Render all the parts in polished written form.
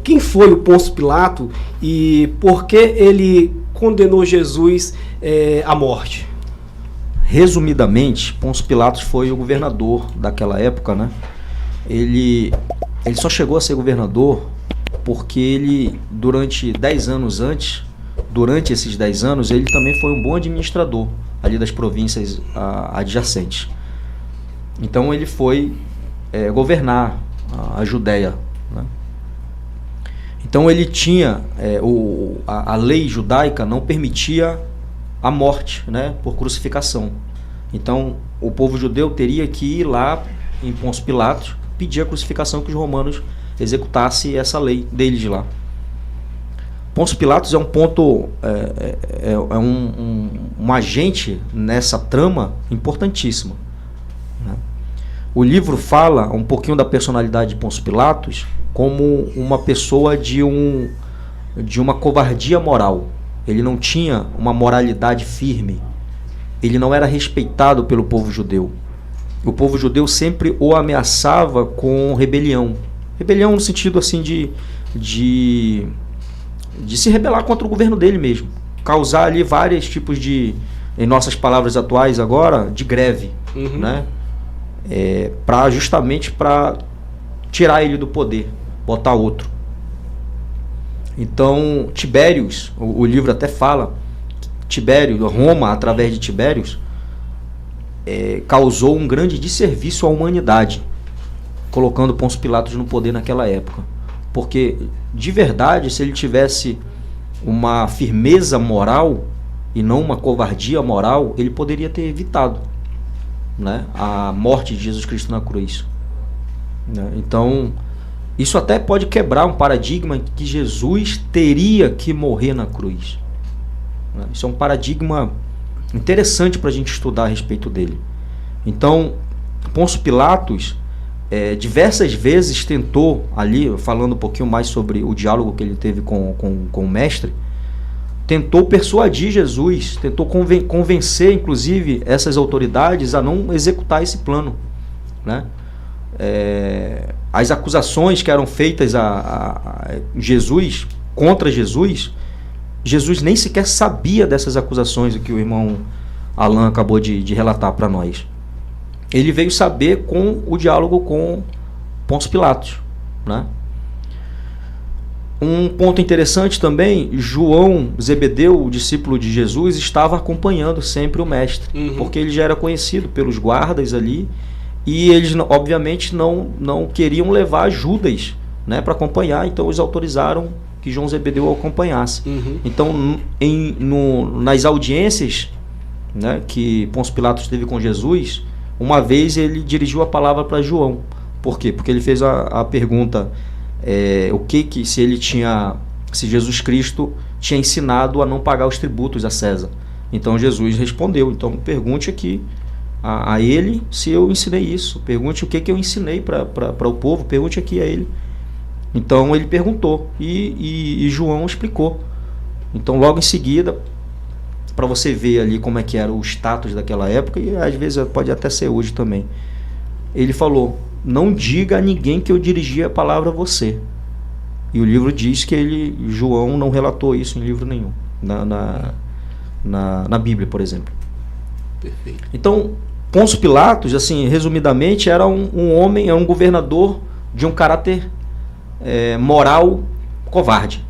Quem foi o Pôncio Pilato e por que ele condenou Jesus à morte? Resumidamente, Pôncio Pilatos foi o governador daquela época, né? Ele só chegou a ser governador porque ele, durante 10 anos antes, durante esses 10 anos, ele também foi um bom administrador ali das províncias adjacentes. Então ele foi governar a Judéia, né? Então ele tinha, a lei judaica não permitia a morte, né, por crucificação. Então o povo judeu teria que ir lá em Pôncio Pilatos pedir a crucificação, que os romanos executassem essa lei deles lá. Pôncio Pilatos é um ponto, um agente nessa trama importantíssima, né? O livro fala um pouquinho da personalidade de Pôncio Pilatos como uma pessoa de uma covardia moral. Ele não tinha uma moralidade firme. Ele não era respeitado pelo povo judeu. O povo judeu sempre o ameaçava com rebelião. Rebelião no sentido assim de se rebelar contra o governo dele mesmo. Causar ali vários tipos de, em nossas palavras atuais agora, de greve, né? Justamente para tirar ele do poder, botar outro. Então, Tibérios, o livro até fala, Roma, através de Tibérios, causou um grande desserviço à humanidade, colocando Pôncio Pilatos no poder naquela época. Porque, de verdade, se ele tivesse uma firmeza moral e não uma covardia moral, ele poderia ter evitado, né, a morte de Jesus Cristo na cruz, né? Então, isso até pode quebrar um paradigma que Jesus teria que morrer na cruz, né? Isso é um paradigma interessante para a gente estudar a respeito dele. Então, Pôncio Pilatos diversas vezes tentou, ali, falando um pouquinho mais sobre o diálogo que ele teve com o mestre, tentou persuadir Jesus, tentou convencer, inclusive, essas autoridades a não executar esse plano, né? As acusações que eram feitas a Jesus, contra Jesus, Jesus nem sequer sabia dessas acusações, o que o irmão Alan acabou de relatar para nós. Ele veio saber com o diálogo com Pôncio Pilatos, né? Um ponto interessante também, João Zebedeu, o discípulo de Jesus, estava acompanhando sempre o mestre, porque ele já era conhecido pelos guardas ali, e eles obviamente não queriam levar Judas, né, para acompanhar, então eles autorizaram que João Zebedeu o acompanhasse. Então, nas audiências, né, que Pôncio Pilatos teve com Jesus, uma vez ele dirigiu a palavra para João. Por quê? Porque ele fez a pergunta, se Jesus Cristo tinha ensinado a não pagar os tributos a César. Então Jesus respondeu, então pergunte aqui a ele se eu ensinei isso, pergunte o que eu ensinei para o povo, pergunte aqui a ele. Então ele perguntou e João explicou. Então logo em seguida, para você ver ali como é que era o status daquela época, e às vezes pode até ser hoje também, ele falou: não diga a ninguém que eu dirigi a palavra a você. E o livro diz que João não relatou isso em livro nenhum, na Bíblia, por exemplo. Perfeito. Então, Pôncio Pilatos, assim, resumidamente, era um homem, era um governador de um caráter moral covarde.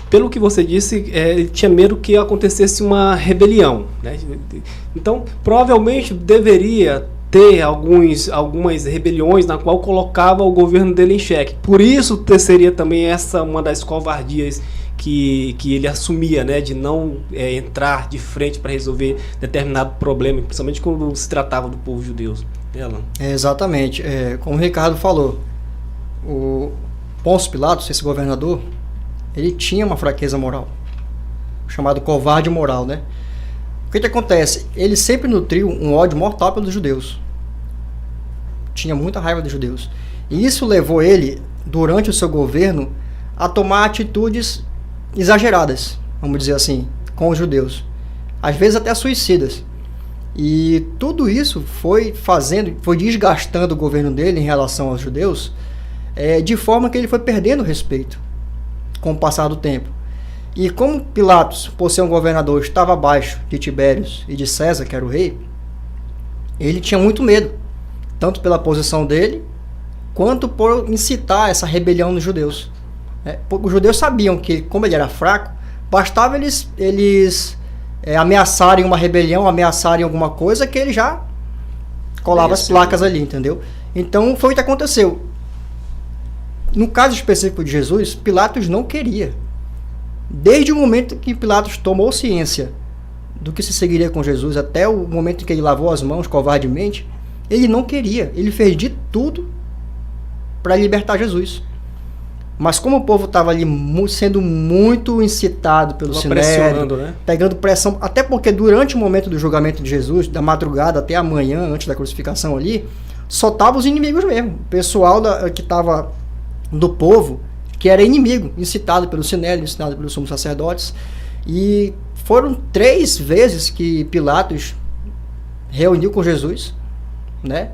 Pelo que você disse, ele tinha medo que acontecesse uma rebelião, né? Então, provavelmente deveria ter algumas rebeliões na qual colocava o governo dele em xeque. Por isso seria também essa uma das covardias que ele assumia, né, de não entrar de frente para resolver determinado problema, principalmente quando se tratava do povo judeu. Exatamente. Como o Ricardo falou, o Pôncio Pilatos, esse governador, ele tinha uma fraqueza moral, chamado covarde moral, né? O que acontece? Ele sempre nutriu um ódio mortal pelos judeus. Tinha muita raiva dos judeus. E isso levou ele, durante o seu governo, a tomar atitudes exageradas, vamos dizer assim, com os judeus. Às vezes até suicidas. E tudo isso foi desgastando o governo dele em relação aos judeus, de forma que ele foi perdendo o respeito com o passar do tempo. E como Pilatos, por ser um governador, estava abaixo de Tibérios e de César, que era o rei, ele tinha muito medo, tanto pela posição dele, quanto por incitar essa rebelião nos judeus. Os judeus sabiam que, como ele era fraco, bastava eles ameaçarem uma rebelião, ameaçarem alguma coisa, que ele já colava as placas ali, entendeu? Então foi o que aconteceu. No caso específico de Jesus, Pilatos não queria. Desde o momento que Pilatos tomou ciência do que se seguiria com Jesus, até o momento em que ele lavou as mãos covardemente, ele não queria. Ele fez de tudo para libertar Jesus. Mas como o povo estava ali sendo muito incitado pelo Sinédrio, né? Pegando pressão, até porque durante o momento do julgamento de Jesus, da madrugada até a manhã, antes da crucificação ali, só estavam os inimigos mesmo. O pessoal que estava do povo, que era inimigo, incitado pelo Sinédrio, incitado pelos sumos sacerdotes. E foram 3 vezes que Pilatos reuniu com Jesus, né?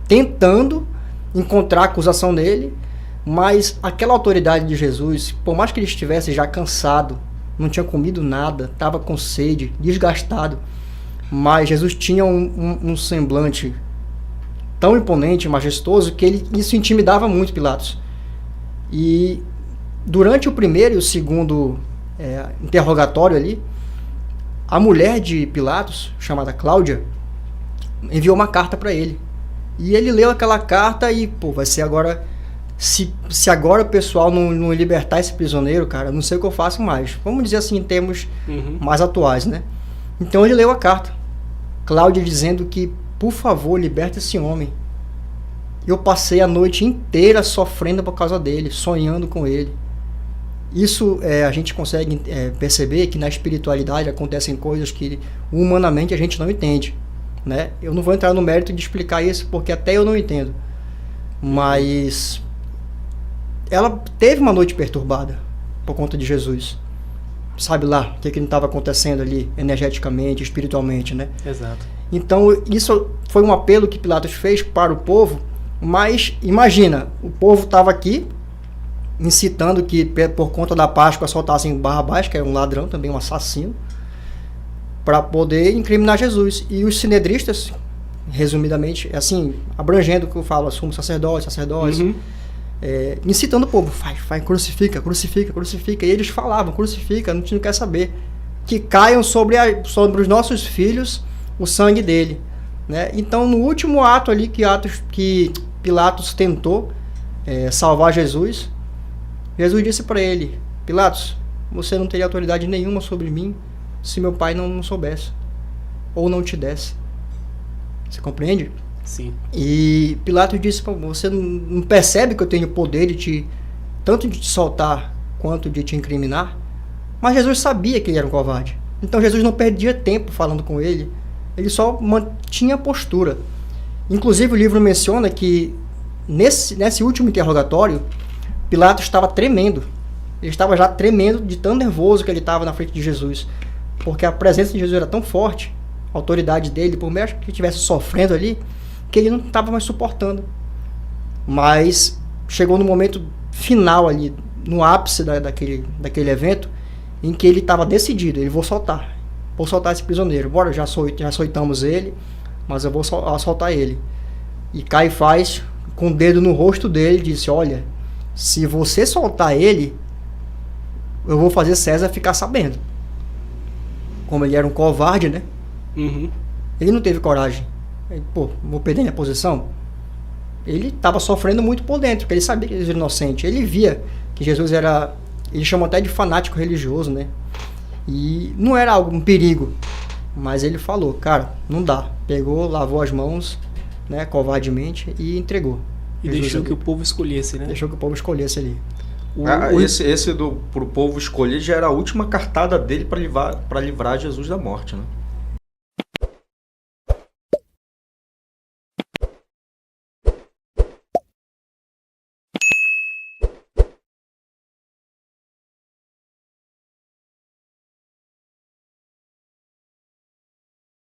Tentando encontrar a acusação dele. Mas aquela autoridade de Jesus, por mais que ele estivesse já cansado, não tinha comido nada, estava com sede, desgastado, mas Jesus tinha um semblante tão imponente, majestoso, que isso intimidava muito Pilatos. E durante o primeiro e o segundo interrogatório ali, a mulher de Pilatos, chamada Cláudia, enviou uma carta para ele. E ele leu aquela carta e, vai ser agora... Se agora o pessoal não libertar esse prisioneiro, cara, não sei o que eu faço mais. Vamos dizer assim, em termos mais atuais, né? Então ele leu a carta. Cláudia dizendo que, por favor, liberta esse homem. Eu passei a noite inteira sofrendo por causa dele, sonhando com ele. Isso a gente consegue perceber que na espiritualidade acontecem coisas que humanamente a gente não entende, né? Eu não vou entrar no mérito de explicar isso, porque até eu não entendo. Mas... ela teve uma noite perturbada por conta de Jesus. Sabe lá o que não estava acontecendo ali energeticamente, espiritualmente, né? Exato. Então isso foi um apelo que Pilatos fez para o povo, mas imagina, o povo estava aqui incitando que por conta da Páscoa soltassem Barrabás, que era um ladrão, também um assassino, para poder incriminar Jesus. E os sinedristas, resumidamente, assim, abrangendo o que eu falo, sumos sacerdotes, incitando o povo, vai, crucifica. E eles falavam, crucifica, a gente não quer saber. Que caiam sobre os nossos filhos o sangue dele. Né? Então, no último ato ali que Pilatos tentou salvar Jesus, Jesus disse para ele, Pilatos, você não teria autoridade nenhuma sobre mim se meu pai não soubesse, ou não te desse. Você compreende? Sim. E Pilatos disse, você não percebe que eu tenho poder tanto de te soltar quanto de te incriminar? Mas Jesus sabia que ele era um covarde. Então Jesus não perdia tempo falando com ele. Ele só mantinha a postura. Inclusive o livro menciona que nesse último interrogatório, Pilatos estava tremendo. Ele estava já tremendo de tão nervoso que ele estava na frente de Jesus. Porque a presença de Jesus era tão forte, a autoridade dele, por mais que ele estivesse sofrendo ali, que ele não estava mais suportando. Mas chegou no momento final ali, no ápice daquele evento, em que ele estava decidido, vou soltar esse prisioneiro. Bora, já açoitamos ele, mas eu vou soltar ele. E Caifás, com o dedo no rosto dele, disse, olha, se você soltar ele, eu vou fazer César ficar sabendo. Como ele era um covarde, né? Ele não teve coragem. Vou perder minha posição? Ele estava sofrendo muito por dentro, porque ele sabia que Jesus era inocente. Ele via que Jesus era... Ele chamou até de fanático religioso, né? E não era um perigo. Mas ele falou, cara, não dá. Pegou, lavou as mãos, né, covardemente, e entregou. E Jesus deixou ali. que o povo escolhesse, né? Deixou que o povo escolhesse ali. Esse pro povo escolher já era a última cartada dele para livrar Jesus da morte, né?